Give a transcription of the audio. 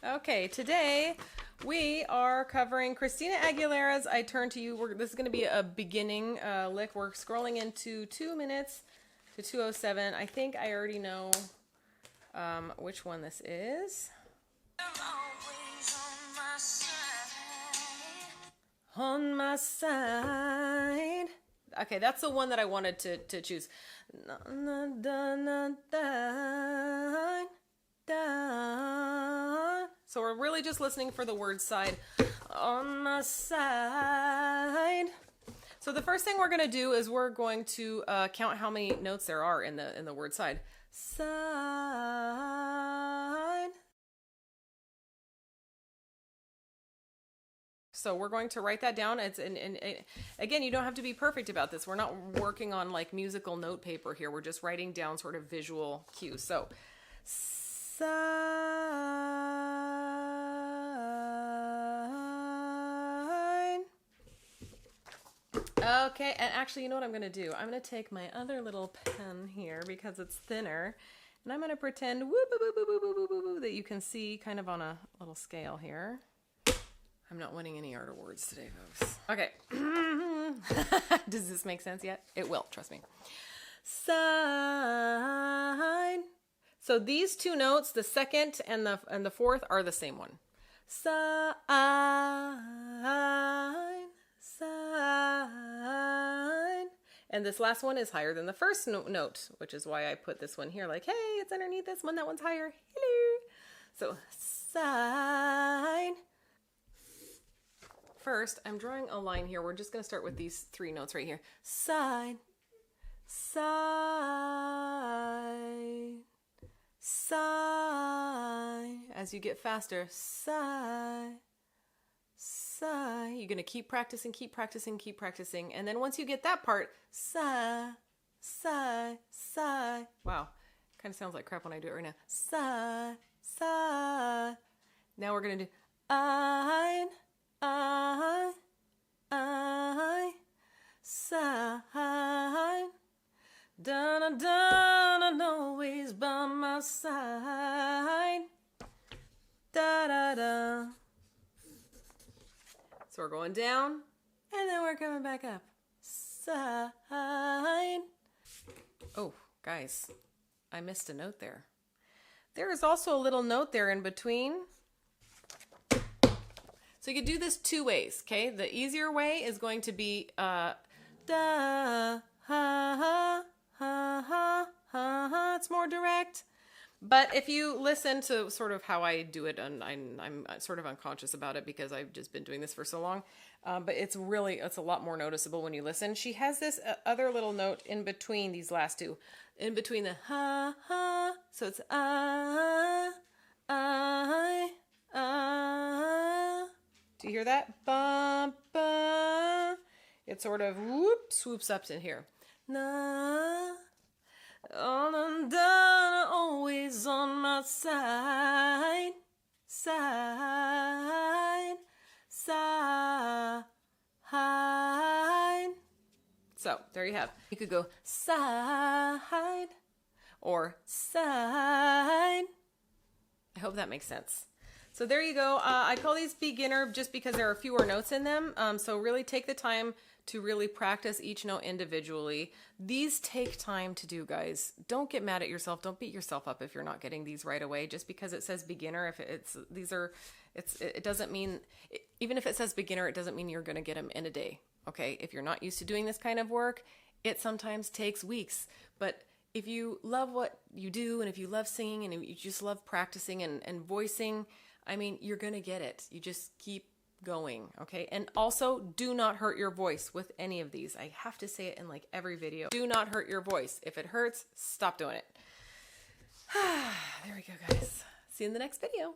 Okay, today we are covering Christina Aguilera's I Turn to You. This is going to be a beginning lick. We're scrolling into 2 minutes to 2:07. I think I already know which one this is. On my side. Okay, that's the one that I wanted to choose. So we're really just listening for the word side. On my side. So the first thing we're going to do is we're going to count how many notes there are in the word side. Side. So we're going to write that down. It's and again, you don't have to be perfect about this. We're not working on like musical note paper here. We're just writing down sort of visual cues. So side. Okay, and actually, you know what I'm going to do? I'm going to take my other little pen here because it's thinner, and I'm going to pretend that you can see kind of on a little scale here. I'm not winning any art awards today, folks. Okay. Does this make sense yet? It will, trust me. Side. So these two notes, the second and the fourth, are the same one. Side. Side. And this last one is higher than the first note, which is why I put this one here. Like, hey, it's underneath this one. That one's higher. Hello. So side. First, I'm drawing a line here. We're just going to start with these three notes right here. Side, side, side. As you get faster, side, side. You're going to keep practicing, keep practicing, keep practicing. And then once you get that part, side, side, side. Wow, kind of sounds like crap when I do it right now. Side, side. Now we're going to do I, side, dun dun, always by my side, da da da. So we're going down, and then we're coming back up. Side. Oh, guys, I missed a note there. There is also a little note there in between. So you could do this two ways, okay? The easier way is going to be da ha ha ha ha ha. It's more direct. But if you listen to sort of how I do it, and I'm sort of unconscious about it because I've just been doing this for so long, but it's a lot more noticeable when you listen. She has this other little note in between these last two, in between the ha ha. So it's I. Do you hear that? Ba, ba. It sort of swoops up in here. Na, on and down, always on my side, side, side. So there you have. You could go side or side. I hope that makes sense. So there you go. I call these beginner just because there are fewer notes in them. So really take the time to really practice each note individually. These take time to do, guys. Don't get mad at yourself. Don't beat yourself up if you're not getting these right away. Just because it says beginner, if it doesn't mean, even if it says beginner, it doesn't mean you're going to get them in a day. Okay. If you're not used to doing this kind of work, it sometimes takes weeks. But if you love what you do, and if you love singing, and if you just love practicing and voicing, I mean, you're going to get it. You just keep going, okay? And also, do not hurt your voice with any of these. I have to say it in like every video. Do not hurt your voice. If it hurts, stop doing it. There we go, guys. See you in the next video.